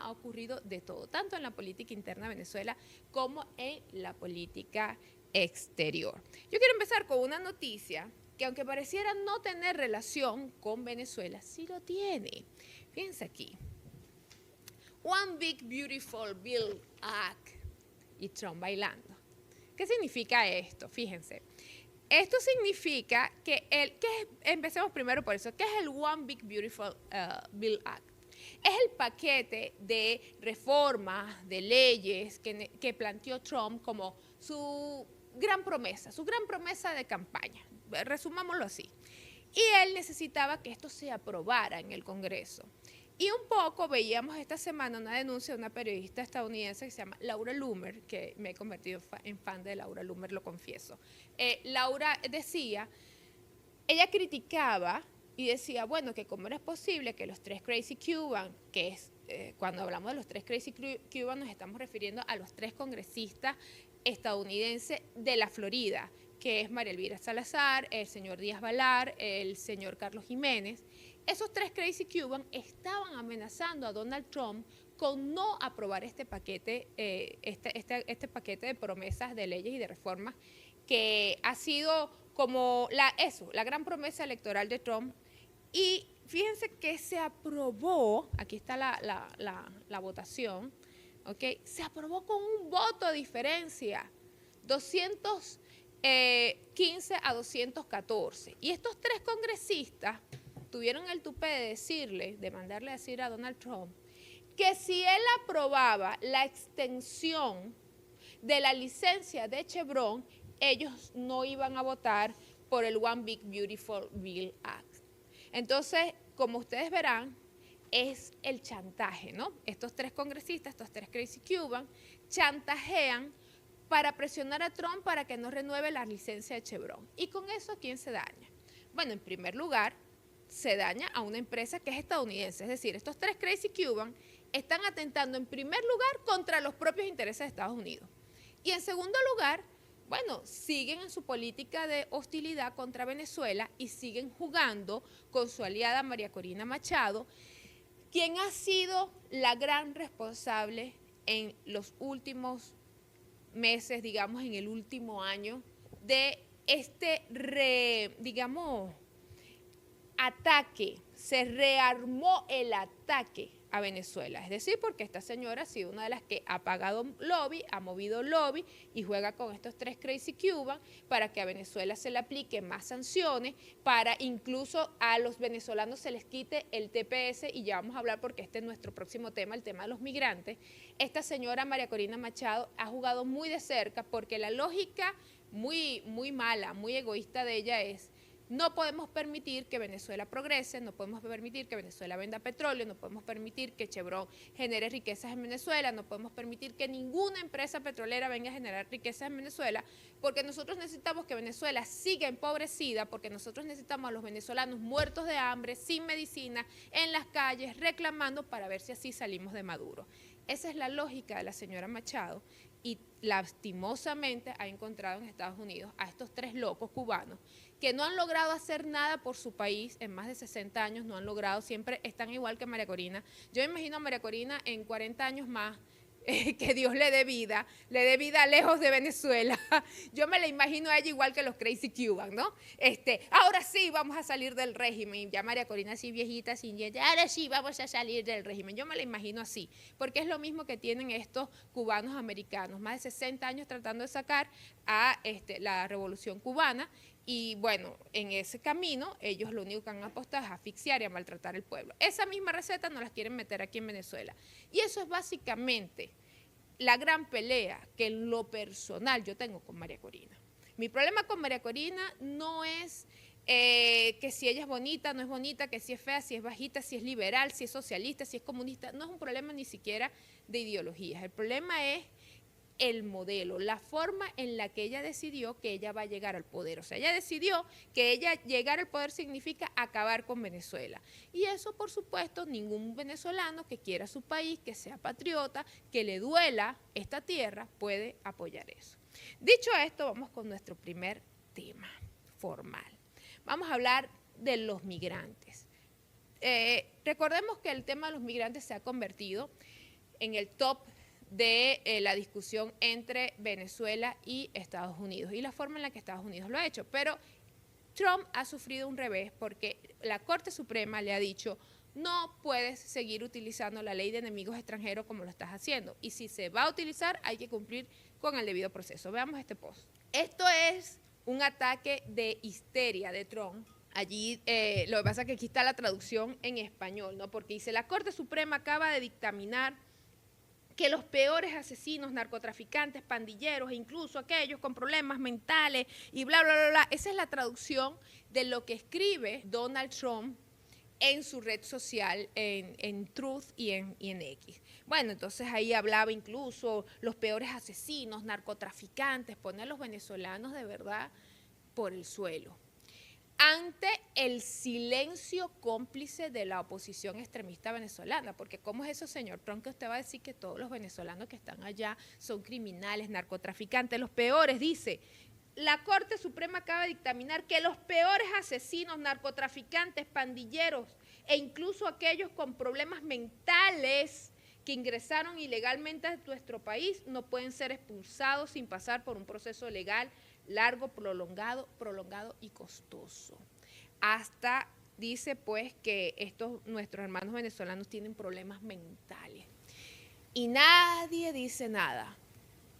ha ocurrido de todo, tanto en la política interna de Venezuela como en la política exterior. Yo quiero empezar con una noticia que aunque pareciera no tener relación con Venezuela, sí lo tiene. Fíjense aquí. One Big Beautiful Bill Act y Trump bailando. ¿Qué significa esto? Fíjense. Esto significa que empecemos primero por eso, ¿qué es el One Big Beautiful Bill Act? Es el paquete de reformas, de leyes que planteó Trump como su gran promesa de campaña. Resumámoslo así. Y él necesitaba que esto se aprobara en el Congreso. Y un poco veíamos esta semana una denuncia de una periodista estadounidense que se llama Laura Loomer, que me he convertido en fan de Laura Loomer, lo confieso. Laura decía, ella criticaba y decía, bueno, que cómo era posible que los tres Crazy Cubans, que es, cuando hablamos de los tres Crazy Cubans nos estamos refiriendo a los tres congresistas estadounidenses de la Florida, que es María Elvira Salazar, el señor Díaz Balar, el señor Carlos Jiménez. Esos tres Crazy Cubans estaban amenazando a Donald Trump con no aprobar este paquete, este paquete de promesas de leyes y de reformas que ha sido como la gran promesa electoral de Trump. Y fíjense que se aprobó, aquí está la votación, ¿okay? Se aprobó con un voto de diferencia, 215 a 214. Y estos tres congresistas tuvieron el tupé de mandarle a decir a Donald Trump que si él aprobaba la extensión de la licencia de Chevron, ellos no iban a votar por el One Big Beautiful Bill Act. Entonces, como ustedes verán, es el chantaje, ¿no? Estos tres congresistas, estos tres Crazy Cubans, chantajean para presionar a Trump para que no renueve la licencia de Chevron. ¿Y con eso quién se daña? Bueno, en primer lugar, se daña a una empresa que es estadounidense. Es decir, estos tres Crazy Cubans están atentando en primer lugar contra los propios intereses de Estados Unidos. Y en segundo lugar, bueno, siguen en su política de hostilidad contra Venezuela y siguen jugando con su aliada María Corina Machado, quien ha sido la gran responsable en los últimos meses, digamos, en el último año, de ataque. Se rearmó el ataque a Venezuela, es decir, porque esta señora ha sido una de las que ha pagado lobby, ha movido lobby y juega con estos tres Crazy Cubans para que a Venezuela se le aplique más sanciones, para incluso a los venezolanos se les quite el TPS, y ya vamos a hablar porque este es nuestro próximo tema, el tema de los migrantes. Esta señora María Corina Machado ha jugado muy de cerca porque la lógica muy mala, muy egoísta de ella es: no podemos permitir que Venezuela progrese, no podemos permitir que Venezuela venda petróleo, no podemos permitir que Chevron genere riquezas en Venezuela, no podemos permitir que ninguna empresa petrolera venga a generar riquezas en Venezuela, porque nosotros necesitamos que Venezuela siga empobrecida, porque nosotros necesitamos a los venezolanos muertos de hambre, sin medicina, en las calles, reclamando, para ver si así salimos de Maduro. Esa es la lógica de la señora Machado, y lastimosamente ha encontrado en Estados Unidos a estos tres locos cubanos que no han logrado hacer nada por su país en más de 60 años, no han logrado, siempre están igual que María Corina. Yo me imagino a María Corina en 40 años más, que Dios le dé vida lejos de Venezuela. Yo me la imagino a ella igual que los Crazy Cubans, ¿no? Ahora sí vamos a salir del régimen. Ya María Corina así viejita, sin dientes, ahora sí vamos a salir del régimen. Yo me la imagino así, porque es lo mismo que tienen estos cubanos americanos, más de 60 años tratando de sacar a la revolución cubana. Y bueno, en ese camino ellos lo único que han apostado es a asfixiar y a maltratar al pueblo. Esa misma receta nos la quieren meter aquí en Venezuela. Y eso es básicamente la gran pelea que en lo personal yo tengo con María Corina. Mi problema con María Corina no es que si ella es bonita, no es bonita, que si es fea, si es bajita, si es liberal, si es socialista, si es comunista. No es un problema ni siquiera de ideologías. El problema es el modelo, la forma en la que ella decidió que ella va a llegar al poder. O sea, ella decidió que ella llegar al poder significa acabar con Venezuela. Y eso, por supuesto, ningún venezolano que quiera su país, que sea patriota, que le duela esta tierra, puede apoyar eso. Dicho esto, vamos con nuestro primer tema formal. Vamos a hablar de los migrantes. Recordemos que el tema de los migrantes se ha convertido en el top de la discusión entre Venezuela y Estados Unidos y la forma en la que Estados Unidos lo ha hecho. Pero Trump ha sufrido un revés porque la Corte Suprema le ha dicho: no puedes seguir utilizando la ley de enemigos extranjeros como lo estás haciendo. Y si se va a utilizar, hay que cumplir con el debido proceso. Veamos este post. Esto es un ataque de histeria de Trump. Allí lo que pasa es que aquí está la traducción en español, ¿no? Porque dice: la Corte Suprema acaba de dictaminar que los peores asesinos, narcotraficantes, pandilleros e incluso aquellos con problemas mentales y bla, bla, bla, bla. Esa es la traducción de lo que escribe Donald Trump en su red social, en Truth y en X. Bueno, entonces ahí hablaba incluso los peores asesinos, narcotraficantes, poner a los venezolanos de verdad por el suelo. Ante el silencio cómplice de la oposición extremista venezolana, porque ¿cómo es eso, señor Trump, que usted va a decir que todos los venezolanos que están allá son criminales, narcotraficantes, los peores? Dice: la Corte Suprema acaba de dictaminar que los peores asesinos, narcotraficantes, pandilleros e incluso aquellos con problemas mentales que ingresaron ilegalmente a nuestro país no pueden ser expulsados sin pasar por un proceso legal largo, prolongado y costoso. Hasta dice pues que nuestros hermanos venezolanos tienen problemas mentales. Y nadie dice nada.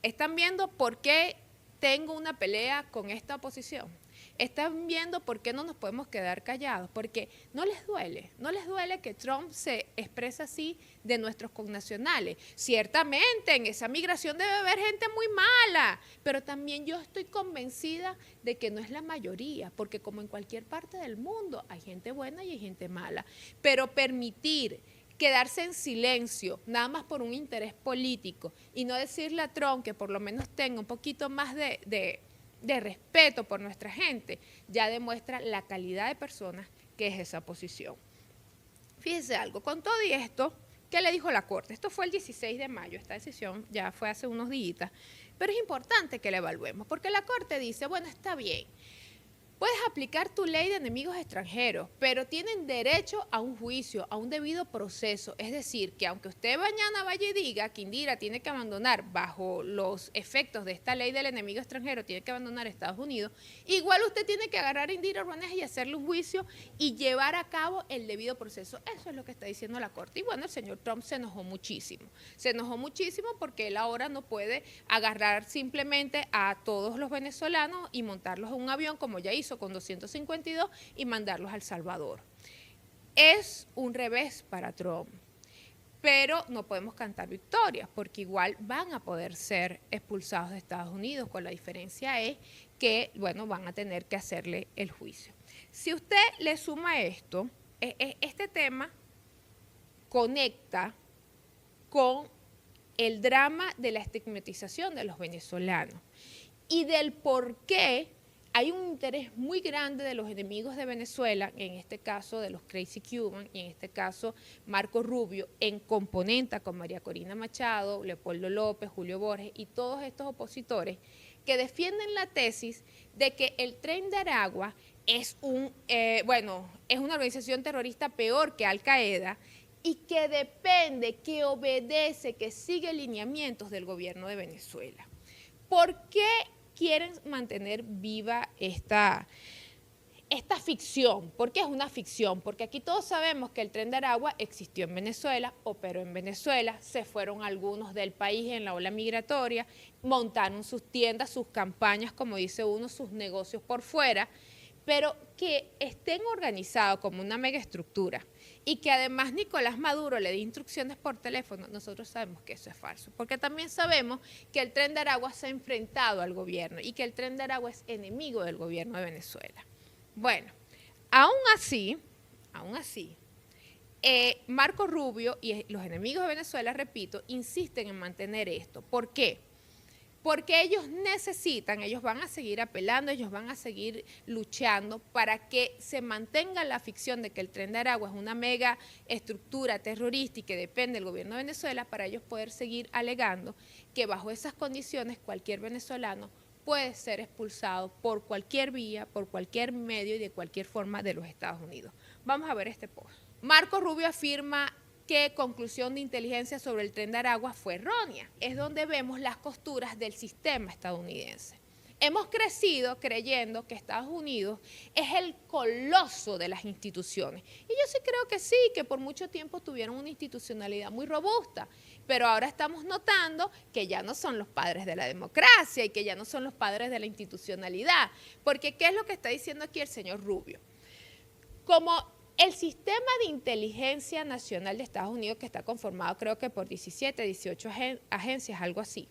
¿Están viendo por qué tengo una pelea con esta oposición? ¿Están viendo por qué no nos podemos quedar callados? Porque no les duele que Trump se exprese así de nuestros connacionales. Ciertamente en esa migración debe haber gente muy mala, pero también yo estoy convencida de que no es la mayoría, porque como en cualquier parte del mundo hay gente buena y hay gente mala. Pero permitir quedarse en silencio, nada más por un interés político, y no decirle a Trump que por lo menos tenga un poquito más de respeto por nuestra gente, ya demuestra la calidad de personas que es esa posición. Fíjese algo, con todo y esto, ¿qué le dijo la Corte? Esto fue el 16 de mayo, esta decisión ya fue hace unos días, pero es importante que la evaluemos, porque la Corte dice: bueno, está bien, puedes aplicar tu ley de enemigos extranjeros, pero tienen derecho a un juicio, a un debido proceso. Es decir, que aunque usted mañana vaya y diga que Indira tiene que abandonar bajo los efectos de esta ley del enemigo extranjero, tiene que abandonar Estados Unidos, igual usted tiene que agarrar a Indira Orbañez y hacerle un juicio y llevar a cabo el debido proceso. Eso es lo que está diciendo la Corte. Y bueno, el señor Trump se enojó muchísimo. Se enojó muchísimo porque él ahora no puede agarrar simplemente a todos los venezolanos y montarlos en un avión como ya hizo con 252 y mandarlos a El Salvador. Es un revés para Trump, pero no podemos cantar victorias porque igual van a poder ser expulsados de Estados Unidos, con la diferencia es que, bueno, van a tener que hacerle el juicio. Si usted le suma esto, este tema conecta con el drama de la estigmatización de los venezolanos y del por qué hay un interés muy grande de los enemigos de Venezuela, en este caso de los Crazy Cuban y en este caso Marco Rubio, en componenta con María Corina Machado, Leopoldo López, Julio Borges y todos estos opositores que defienden la tesis de que el Tren de Aragua es es una organización terrorista peor que Al Qaeda y que depende, que obedece, que sigue lineamientos del gobierno de Venezuela. ¿Por qué quieren mantener viva esta ficción? ¿Por qué es una ficción? Porque aquí todos sabemos que el Tren de Aragua existió en Venezuela, operó en Venezuela, se fueron algunos del país en la ola migratoria, montaron sus tiendas, sus campañas, como dice uno, sus negocios por fuera, pero que estén organizados como una megaestructura y que además Nicolás Maduro le dé instrucciones por teléfono, nosotros sabemos que eso es falso, porque también sabemos que el Tren de Aragua se ha enfrentado al gobierno y que el Tren de Aragua es enemigo del gobierno de Venezuela. Bueno, aún así, Marco Rubio y los enemigos de Venezuela, repito, insisten en mantener esto. ¿Por qué? Porque ellos van a seguir apelando, ellos van a seguir luchando para que se mantenga la ficción de que el Tren de Aragua es una mega estructura terrorista y que depende del gobierno de Venezuela, para ellos poder seguir alegando que bajo esas condiciones cualquier venezolano puede ser expulsado por cualquier vía, por cualquier medio y de cualquier forma de los Estados Unidos. Vamos a ver este post. Marco Rubio afirma que conclusión de inteligencia sobre el Tren de Aragua fue errónea. Es donde vemos las costuras del sistema estadounidense. Hemos crecido creyendo que Estados Unidos es el coloso de las instituciones. Y yo sí creo que sí, que por mucho tiempo tuvieron una institucionalidad muy robusta. Pero ahora estamos notando que ya no son los padres de la democracia y que ya no son los padres de la institucionalidad. Porque ¿qué es lo que está diciendo aquí el señor Rubio? Como el sistema de inteligencia nacional de Estados Unidos, que está conformado creo que por 17, 18 agencias, algo así,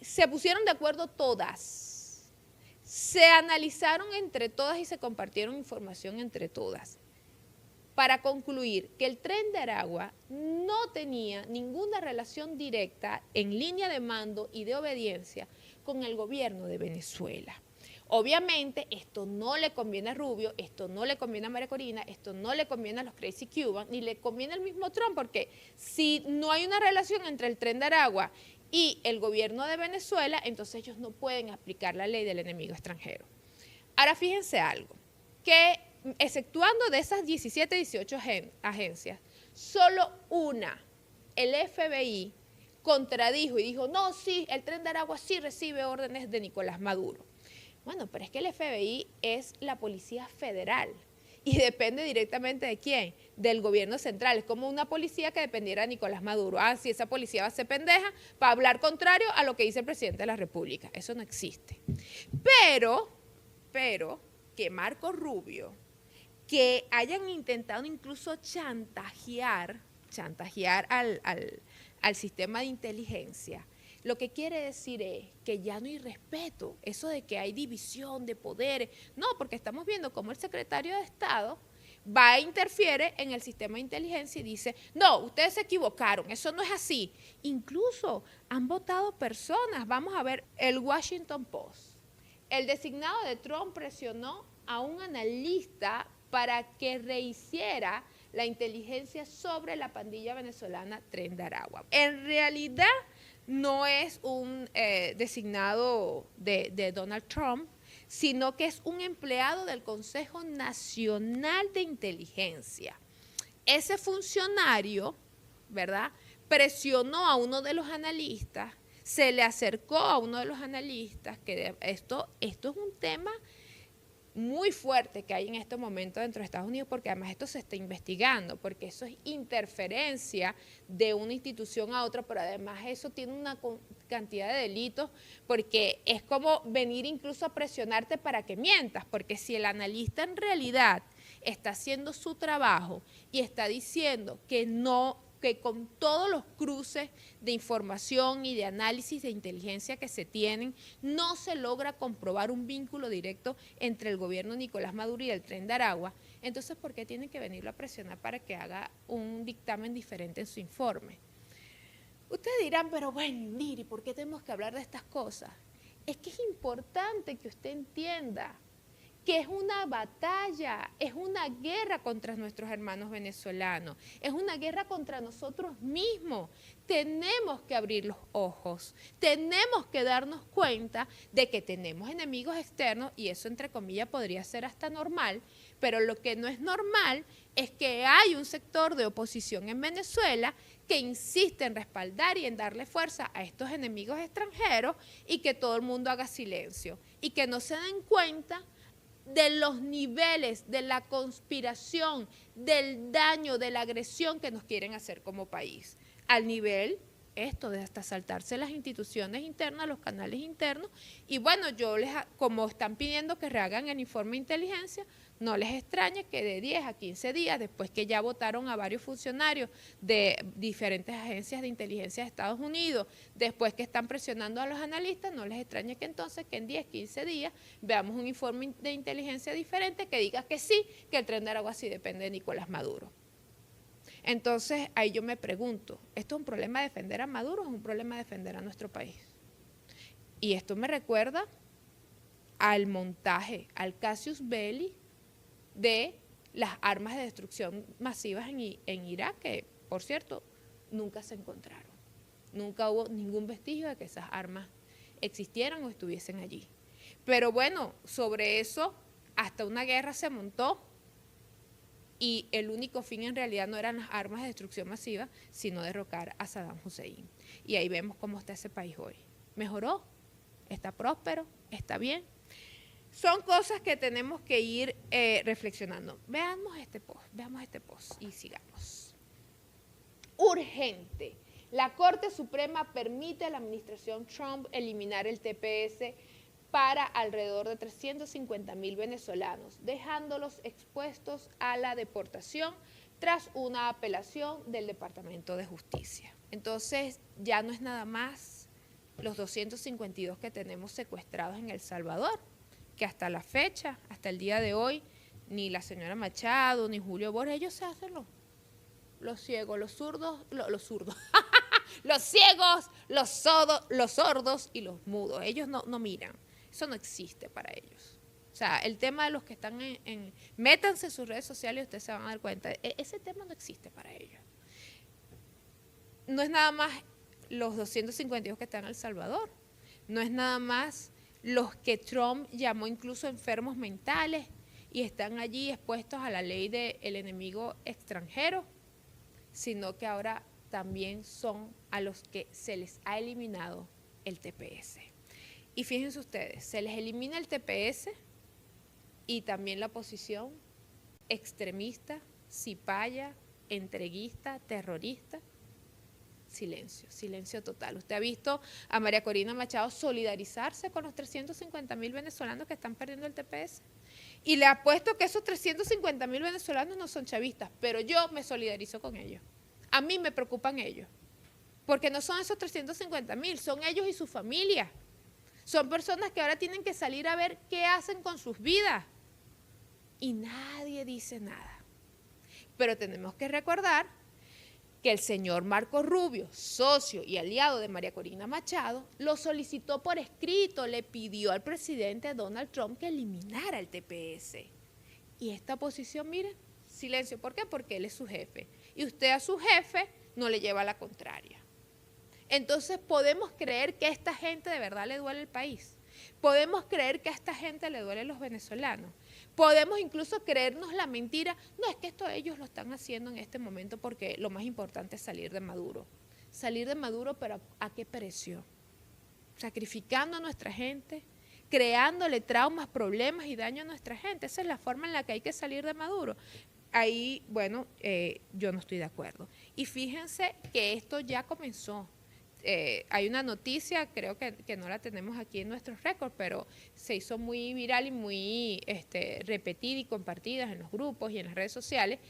se pusieron de acuerdo todas, se analizaron entre todas y se compartieron información entre todas para concluir que el Tren de Aragua no tenía ninguna relación directa en línea de mando y de obediencia con el gobierno de Venezuela. Obviamente esto no le conviene a Rubio, esto no le conviene a María Corina, esto no le conviene a los Crazy Cubans, ni le conviene al mismo Trump, porque si no hay una relación entre el Tren de Aragua y el gobierno de Venezuela, entonces ellos no pueden aplicar la ley del enemigo extranjero. Ahora fíjense algo, que exceptuando de esas 17, 18 agencias, solo una, el FBI, contradijo y dijo, no, sí, el Tren de Aragua sí recibe órdenes de Nicolás Maduro. Bueno, pero es que el FBI es la Policía Federal y depende directamente de quién, del gobierno central. Es como una policía que dependiera de Nicolás Maduro. Ah, si esa policía va a ser pendeja para hablar contrario a lo que dice el presidente de la República. Eso no existe. Pero que Marco Rubio, que hayan intentado incluso chantajear al sistema de inteligencia, lo que quiere decir es que ya no hay respeto, eso de que hay división de poderes. No, porque estamos viendo cómo el secretario de Estado va e interfiere en el sistema de inteligencia y dice, no, ustedes se equivocaron, eso no es así. Incluso han votado personas, vamos a ver, el Washington Post. El designado de Trump presionó a un analista para que rehiciera la inteligencia sobre la pandilla venezolana Tren de Aragua. En realidad no es un designado de Donald Trump, sino que es un empleado del Consejo Nacional de Inteligencia. Ese funcionario, ¿verdad?, presionó a uno de los analistas, se le acercó a uno de los analistas, que esto es un tema muy fuerte que hay en este momento dentro de Estados Unidos, porque además esto se está investigando, porque eso es interferencia de una institución a otra, pero además eso tiene una cantidad de delitos, porque es como venir incluso a presionarte para que mientas, porque si el analista en realidad está haciendo su trabajo y está diciendo que no, que con todos los cruces de información y de análisis de inteligencia que se tienen, no se logra comprobar un vínculo directo entre el gobierno de Nicolás Maduro y el Tren de Aragua, entonces ¿por qué tienen que venirlo a presionar para que haga un dictamen diferente en su informe? Ustedes dirán, pero bueno, Niri, ¿por qué tenemos que hablar de estas cosas? Es que es importante que usted entienda que es una batalla, es una guerra contra nuestros hermanos venezolanos, es una guerra contra nosotros mismos. Tenemos que abrir los ojos, tenemos que darnos cuenta de que tenemos enemigos externos, y eso entre comillas podría ser hasta normal, pero lo que no es normal es que hay un sector de oposición en Venezuela que insiste en respaldar y en darle fuerza a estos enemigos extranjeros y que todo el mundo haga silencio y que no se den cuenta de los niveles de la conspiración, del daño, de la agresión que nos quieren hacer como país. Al nivel, esto de hasta saltarse las instituciones internas, los canales internos, y bueno, como están pidiendo que rehagan el informe de inteligencia, no les extrañe que de 10 a 15 días, después que ya votaron a varios funcionarios de diferentes agencias de inteligencia de Estados Unidos, después que están presionando a los analistas, no les extrañe que entonces que en 10, 15 días veamos un informe de inteligencia diferente que diga que sí, que el Tren de Aragua sí depende de Nicolás Maduro. Entonces, ahí yo me pregunto, ¿esto es un problema de defender a Maduro o es un problema de defender a nuestro país? Y esto me recuerda al montaje, al casus belli de las armas de destrucción masivas en Irak, que, por cierto, nunca se encontraron. Nunca hubo ningún vestigio de que esas armas existieran o estuviesen allí. Pero bueno, sobre eso hasta una guerra se montó y el único fin en realidad no eran las armas de destrucción masiva, sino derrocar a Saddam Hussein. Y ahí vemos cómo está ese país hoy. ¿Mejoró? ¿Está próspero? ¿Está bien? Son cosas que tenemos que ir reflexionando. Veamos este post y sigamos. Urgente. La Corte Suprema permite a la administración Trump eliminar el TPS para alrededor de 350.000 venezolanos, dejándolos expuestos a la deportación tras una apelación del Departamento de Justicia. Entonces, ya no es nada más los 252 que tenemos secuestrados en El Salvador, que hasta la fecha, hasta el día de hoy, ni la señora Machado, ni Julio Borges, ellos se hacen los ciegos, los zurdos, los ciegos, los sordos y los mudos. Ellos no miran. Eso no existe para ellos. O sea, el tema de los que están métanse en sus redes sociales y ustedes se van a dar cuenta. Ese tema no existe para ellos. No es nada más los 252 que están en El Salvador. No es nada más los que Trump llamó incluso enfermos mentales y están allí expuestos a la ley del enemigo extranjero, sino que ahora también son a los que se les ha eliminado el TPS. Y fíjense ustedes, se les elimina el TPS y también la posición extremista, cipaya, entreguista, terrorista. Silencio, silencio total. Usted ha visto a María Corina Machado solidarizarse con los 350.000 venezolanos que están perdiendo el TPS. Y le apuesto que esos 350.000 venezolanos no son chavistas, pero yo me solidarizo con ellos. A mí me preocupan ellos, porque no son esos 350.000, son ellos y su familia. Son personas que ahora tienen que salir a ver qué hacen con sus vidas. Y nadie dice nada. Pero tenemos que recordar que el señor Marco Rubio, socio y aliado de María Corina Machado, lo solicitó por escrito, le pidió al presidente Donald Trump que eliminara el TPS. Y esta posición, miren, silencio. ¿Por qué? Porque él es su jefe. Y usted a su jefe no le lleva la contraria. Entonces podemos creer que a esta gente de verdad le duele el país. Podemos creer que a esta gente le duelen los venezolanos. Podemos incluso creernos la mentira. No, es que esto ellos lo están haciendo en este momento porque lo más importante es salir de Maduro. Salir de Maduro, pero ¿a qué precio? Sacrificando a nuestra gente, creándole traumas, problemas y daño a nuestra gente. Esa es la forma en la que hay que salir de Maduro. Ahí, bueno, yo no estoy de acuerdo. Y fíjense que esto ya comenzó. Hay una noticia, creo que no la tenemos aquí en nuestros récords, pero se hizo muy viral y muy repetida y compartida en los grupos y en las redes sociales,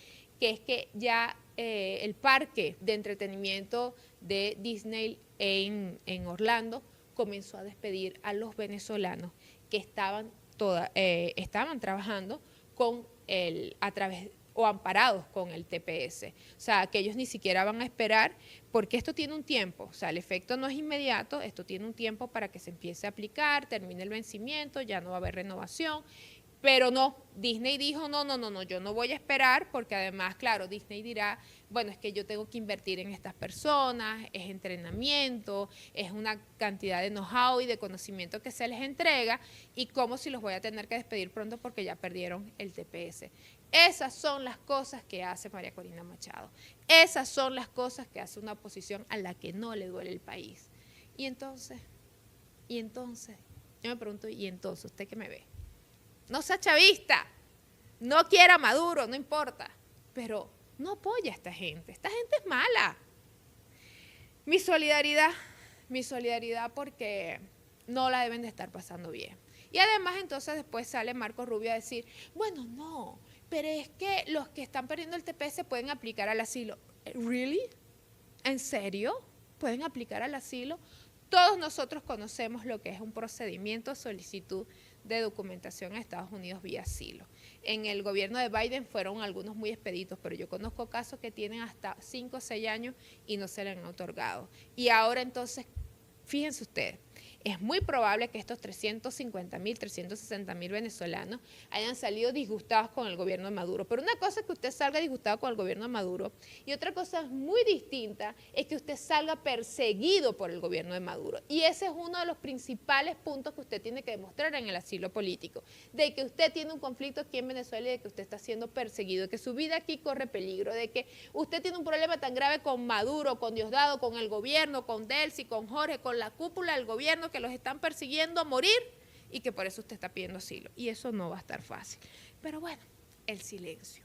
que es que ya el parque de entretenimiento de Disney en Orlando comenzó a despedir a los venezolanos que estaban trabajando con o amparados con el TPS. O sea, que ellos ni siquiera van a esperar, porque esto tiene un tiempo. O sea, el efecto no es inmediato, esto tiene un tiempo para que se empiece a aplicar, termine el vencimiento, ya no va a haber renovación. Pero no, Disney dijo, no, yo no voy a esperar, porque además, claro, Disney dirá, bueno, es que yo tengo que invertir en estas personas, es entrenamiento, es una cantidad de know-how y de conocimiento que se les entrega, y cómo si los voy a tener que despedir pronto porque ya perdieron el TPS. Esas son las cosas que hace María Corina Machado. Esas son las cosas que hace una oposición a la que no le duele el país. Y entonces, yo me pregunto, ¿y entonces usted qué me ve? No sea chavista, no quiera Maduro, no importa, pero no apoya a esta gente es mala. Mi solidaridad porque no la deben de estar pasando bien. Y además entonces después sale Marco Rubio a decir, bueno, no, pero es que los que están perdiendo el TPS pueden aplicar al asilo. ¿Really? ¿En serio? ¿Pueden aplicar al asilo? Todos nosotros conocemos lo que es un procedimiento de solicitud de documentación a Estados Unidos vía asilo. En el gobierno de Biden fueron algunos muy expeditos, pero yo conozco casos que tienen hasta 5 o 6 años y no se le han otorgado. Y ahora entonces, fíjense ustedes, es muy probable que estos 350.000, 360.000 venezolanos hayan salido disgustados con el gobierno de Maduro. Pero una cosa es que usted salga disgustado con el gobierno de Maduro y otra cosa muy distinta es que usted salga perseguido por el gobierno de Maduro. Y ese es uno de los principales puntos que usted tiene que demostrar en el asilo político, de que usted tiene un conflicto aquí en Venezuela y de que usted está siendo perseguido, de que su vida aquí corre peligro, de que usted tiene un problema tan grave con Maduro, con Diosdado, con el gobierno, con Delcy, con Jorge, con la cúpula del gobierno que los están persiguiendo a morir y que por eso usted está pidiendo asilo. Y eso no va a estar fácil. Pero bueno, el silencio.